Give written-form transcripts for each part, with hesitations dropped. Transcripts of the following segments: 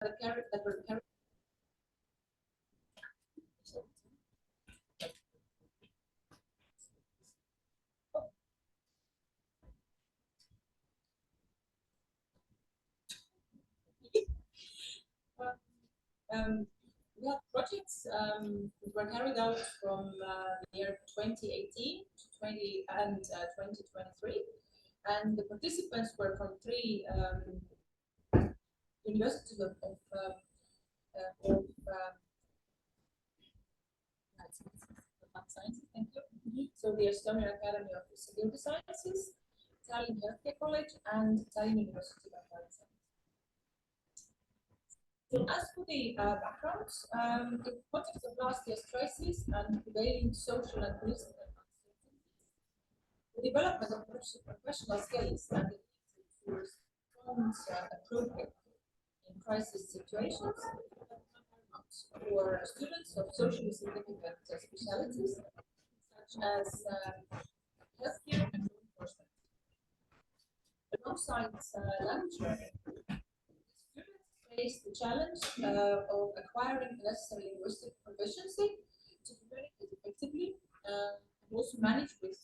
that were carried. We have projects that were carried out from the year 2018 to 2023, and the participants were from three universities of sciences. Thank you. So the Estonian Academy of Security Sciences, Tallinn Healthcare College, and Tallinn University of Health Sciences. So as for the backgrounds, in the context of last year's crisis and prevailing social and political uncertainties, the development of professional skills and the need to respond appropriately in crisis situations for students of socially significant specialities, such as healthcare and law enforcement. Alongside language learning, face the challenge of acquiring the necessary linguistic proficiency to communicate effectively and also manage with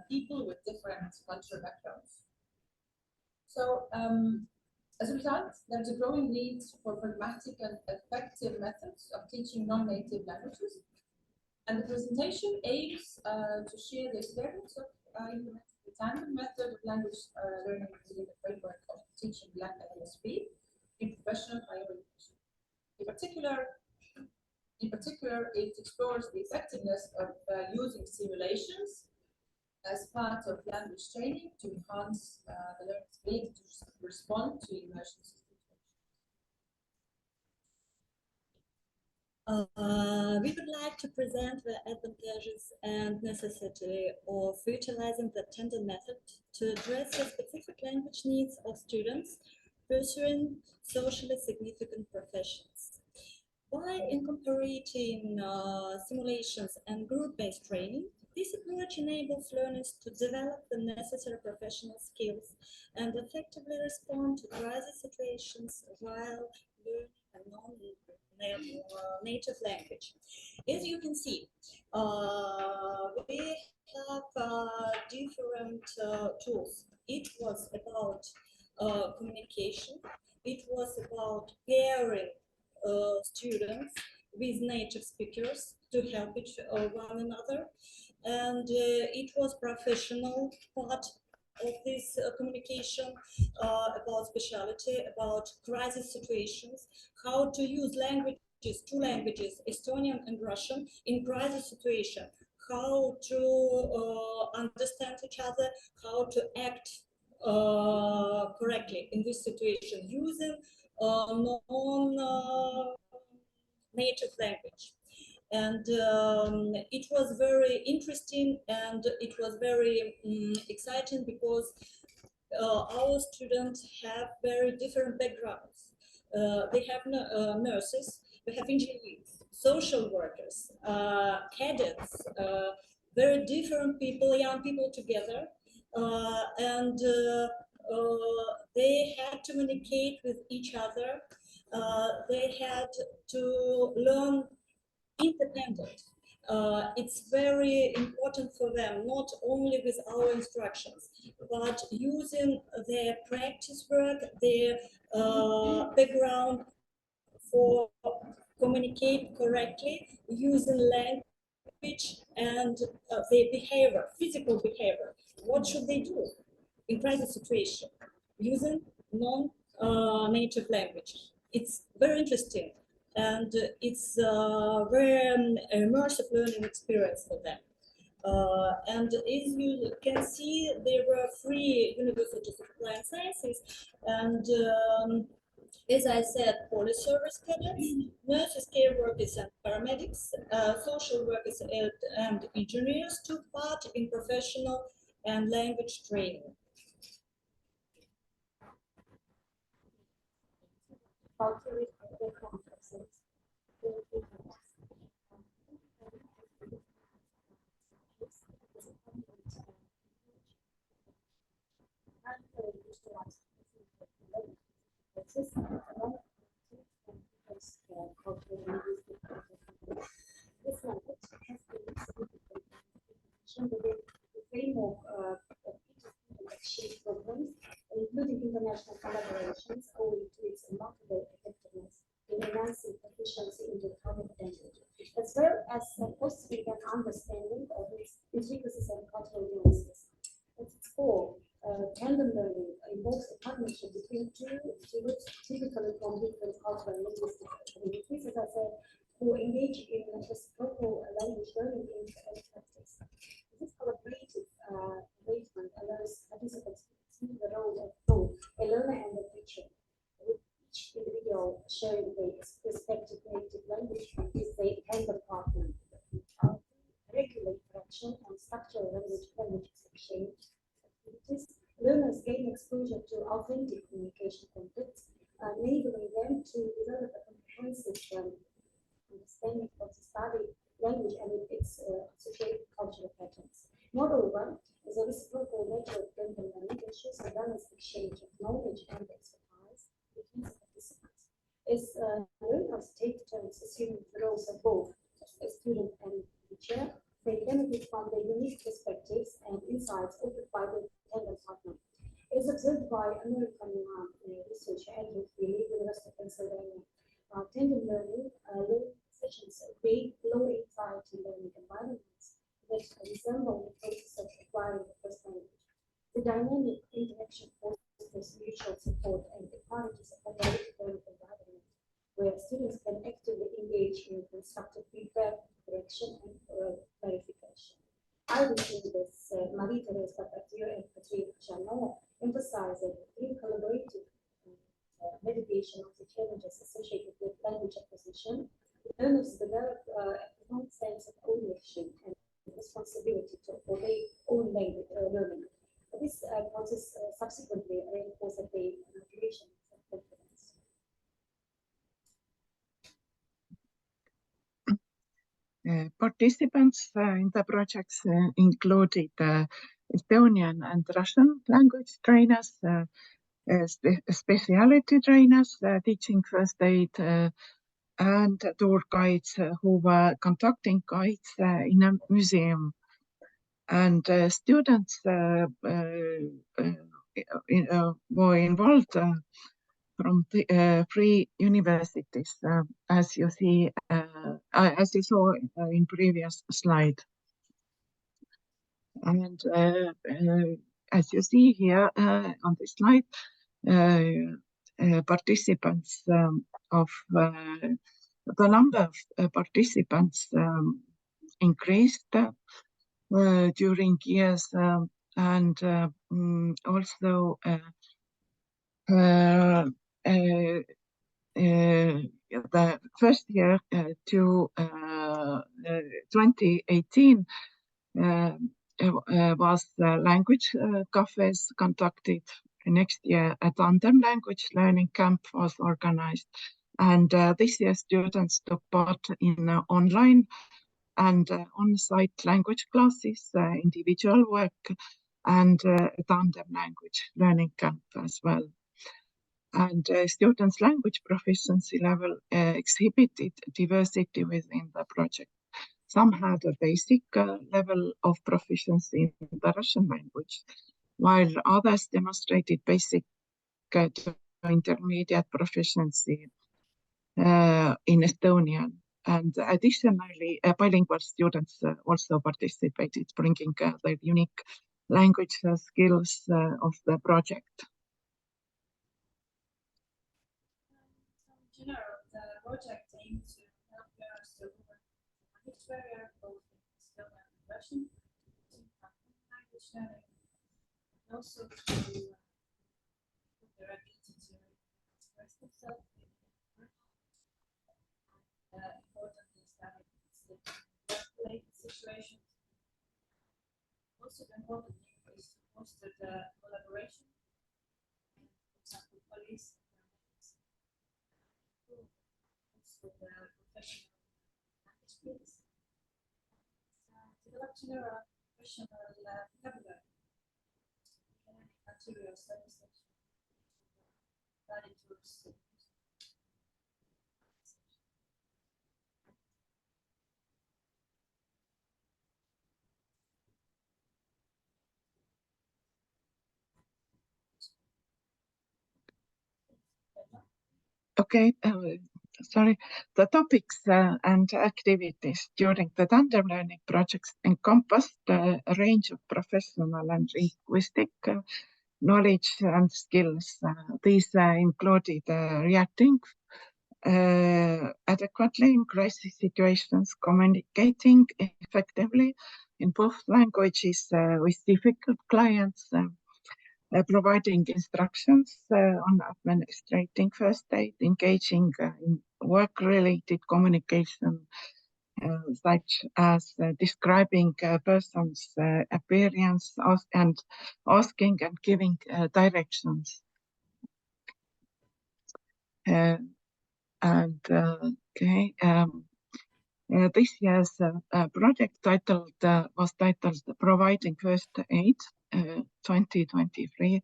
people with different cultural backgrounds. So, as a result, there's a growing need for pragmatic and effective methods of teaching non-native languages. And the presentation aims to share the experience of implementing the Tandem method of language learning within the framework of teaching LSP in professional higher education. In particular, it explores the effectiveness of using simulations as part of language training to enhance the learner's ability to respond to immersion situations. We would like to present the advantages and necessity of utilizing the Tandem method to address the specific language needs of students pursuing socially significant professions. By incorporating simulations and group-based training, this approach enables learners to develop the necessary professional skills and effectively respond to crisis situations while learning a non-native language. As you can see, we have different tools. It was about communication. It was about pairing students with native speakers to help one another, and it was professional part of this communication about specialty, about crisis situations, how to use languages, two languages, Estonian and Russian, in crisis situation, how to understand each other, how to act correctly in this situation using non-native language. And it was very interesting and it was very exciting because our students have very different backgrounds. They have nurses, they have engineers, social workers, cadets, very different people, young people together. And they had to communicate with each other. They had to learn independent. It's very important for them, not only with our instructions, but using their practice work, their background for communicate correctly, using language and their behavior, physical behavior. What should they do in crisis situation using non-native language? It's very interesting, and it's a very immersive learning experience for them. And as you can see, there were 3 universities of applied sciences, and as I said, police service cadets, nurses, care workers, and paramedics, social workers and engineers took part in professional and language training. fostering an understanding of its intricacies and cultural nuances. At its core, tandem learning involves a partnership between two typically from different cultural and linguistic communities, as I said, who engage in reciprocal language learning in practice. This collaborative engagement allows participants to see the role of both a learner and a teacher, with each individual sharing their respective native language with their tandem partner. Regular interaction and structural language exchange activities, learners gain exposure to authentic communication contexts, enabling them to develop a comprehensive understanding of the study language and its associated cultural patterns. Moreover, the reciprocal nature of tandem learning ensures a balanced exchange of knowledge and expertise between the participants. As learners take turns assuming the roles of both a student and teacher, they benefit from the unique perspectives and insights offered by the tandem partner. As observed by American researcher Edward Wiley, University of Pennsylvania, tandem learning sessions create low anxiety learning environments that resemble the process of acquiring the first language. The dynamic interaction fosters mutual support and encourages a collaborative learning environment where students can actively engage in constructive feedback, correction, and clarification. I would say this Marie-Thérèse Papatier and Catherine Chanot emphasize that through collaborative navigation of the challenges associated with language acquisition, learners develop a profound sense of ownership and responsibility for their own language learning. This process subsequently reinforces their motivation and confidence. Participants in the projects included Estonian and Russian language trainers, specialty trainers teaching first aid, and tour guides who were conducting guides in a museum. And students were involved from the 3 universities, as you saw in previous slide. And as you see here on this slide, participants of the number of participants increased during years, and also the first year to 2018 was language cafes conducted. Next year, a Tandem language learning camp was organized. And this year, students took part in online and on-site language classes, individual work, and Tandem language learning camp as well. And students' language proficiency level exhibited diversity within the project. Some had a basic level of proficiency in the Russian language, while others demonstrated basic to intermediate proficiency in Estonian. And additionally, bilingual students also participated, bringing their unique language skills of the project. In general, the project aimed to help learners to overcome the language barrier, both in Estonian and Russian, to language learning, and also to improve their ability to express themselves in importantly studying work-related situations. Also, the important thing is to foster the collaboration, and, for example, police. Also, the professional language skills. Develop general professional vocabulary, material studies, study tools. Okay, The topics and activities during the Tandem learning projects encompassed a range of professional and linguistic knowledge and skills. These included reacting adequately in crisis situations, communicating effectively in both languages with difficult clients, providing instructions on administrating first aid, engaging in work-related communication, such as describing a person's appearance and asking and giving directions. This year's project was titled Providing First Aid 2023.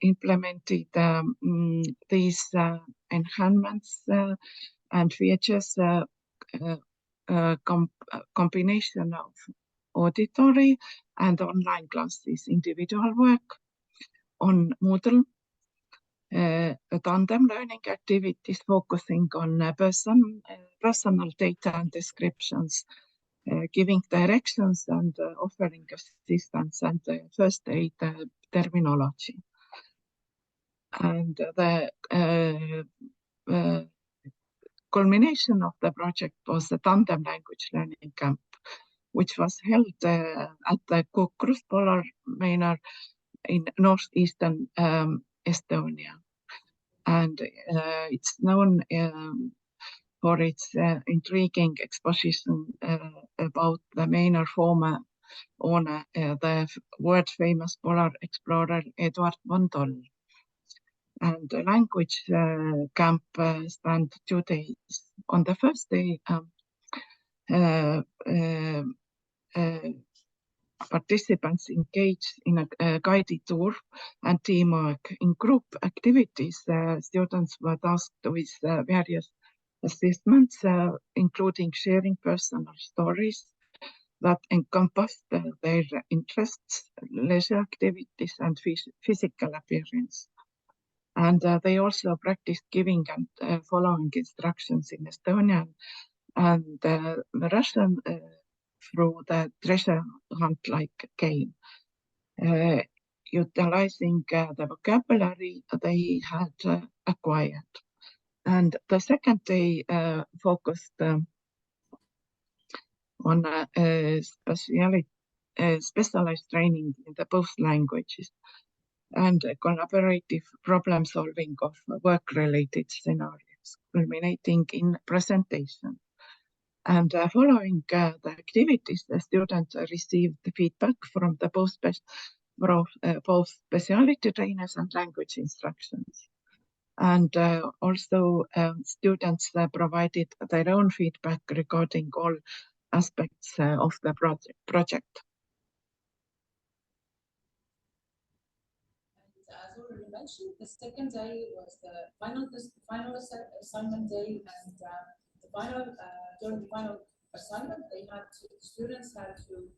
Implemented these enhancements and features combination of auditory and online classes, individual work on Moodle, tandem learning activities focusing on personal data and descriptions, giving directions and offering assistance and first aid terminology. And the culmination of the project was the Tandem language learning camp, which was held at the Kukrus Polar Manor in northeastern Estonia. And it's known for its intriguing exposition about the manor former owner, the world-famous polar explorer Edward von Toll. And the language camp spanned 2 days. On the first day, participants engaged in a guided tour and teamwork. In group activities, students were tasked with various assessments, including sharing personal stories that encompassed their interests, leisure activities, and physical appearance. And they also practiced giving and following instructions in Estonian and Russian through the treasure hunt-like game, utilizing the vocabulary they had acquired. And the second day focused on specialized training in the both languages and collaborative problem solving of work-related scenarios, culminating in presentation. And following the activities, the students received feedback from the both specialty trainers and language instructions. And also students provided their own feedback regarding all aspects of the project. As already mentioned, the second day was the final assignment day, and during the final assignment, the students had to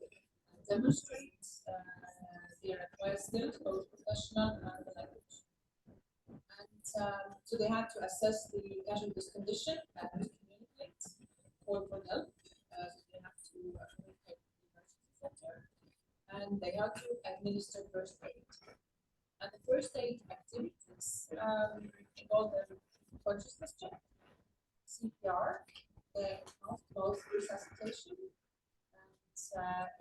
demonstrate their acquired skills, both professional and the language. And so they had to assess the casualties condition and communicate, call for help. So they had to communicate with the emergency center, and they had to administer first aid. And the first aid activities involved a consciousness check, CPR, both resuscitation, and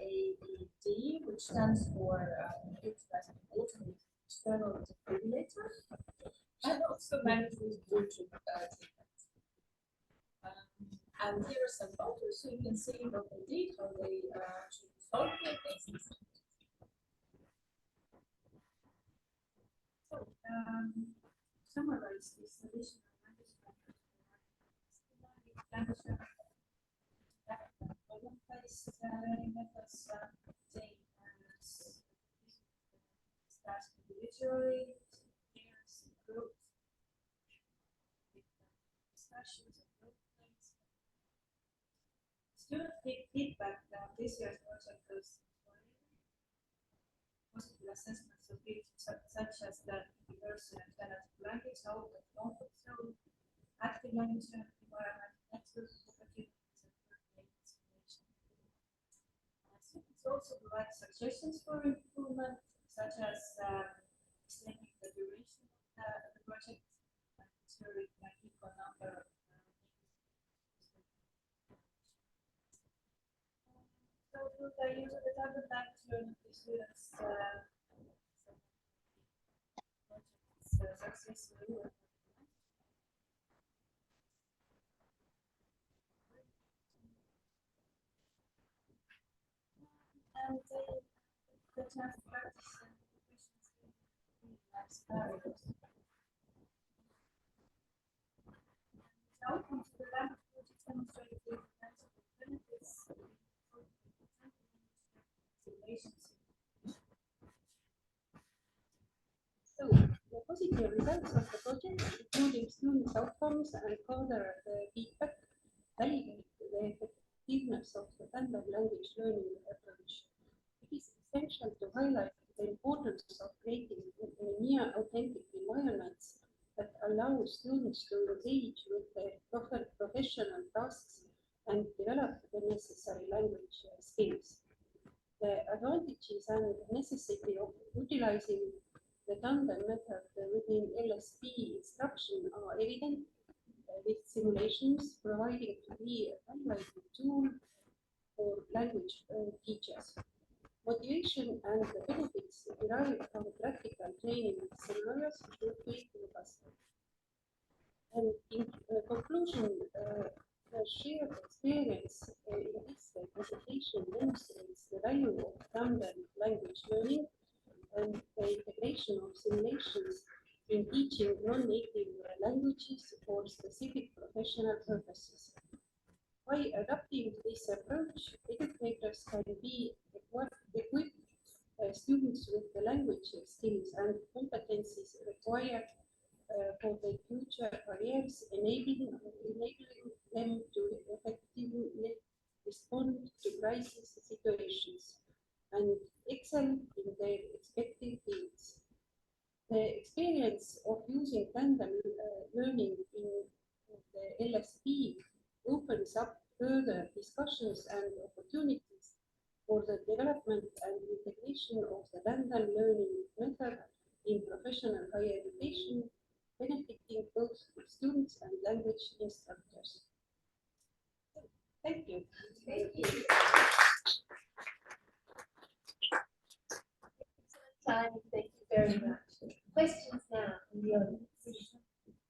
AED, which stands for automated external defibrillator, and also managed with Bluetooth treatment. And here are some photos so you can see what they did, how they actually solved their cases. So, summarize this additional language place learning methods they discuss individually, pairs, groups, discussions of workplace. Student feedback this year's project was positive assessments of fields such as the universal alternative language, out of comfort zone, active language learning environment, network opportunities, and workplace inspiration. Students also provide suggestions for improvement, such as extending the duration of the project, ensuring an equal number of So I use the Tandem language learning to students successfully. And the chance to practice and proficiency in life scenarios. The outcomes of the language project demonstrate the benefits of So, the positive results of the project, including students' outcomes and further feedback, validate the effectiveness of the Tandem language learning approach. It is essential to highlight the importance of creating near authentic environments that allow students to engage with their professional tasks and develop the necessary language skills. The advantages and necessity of utilizing the Tandem method within LSP instruction are evident, with simulations providing to be a valuable tool for language teachers. Motivation and the benefits derived from practical training scenarios should be robust. And in conclusion, the shared experience in this presentation demonstrates the value of Tandem language learning and the integration of simulations in teaching non-native languages for specific professional purposes. By adopting this approach, educators can be equipped students with the language skills and competencies required for their future careers, enabling them to effectively respond to crisis situations and excel in their expected fields. The experience of using Tandem learning in the LSP opens up further discussions and opportunities for the development and integration of the Tandem learning method in professional higher education, benefiting both students and language instructors. Thank you. Thank you. Thank you very much.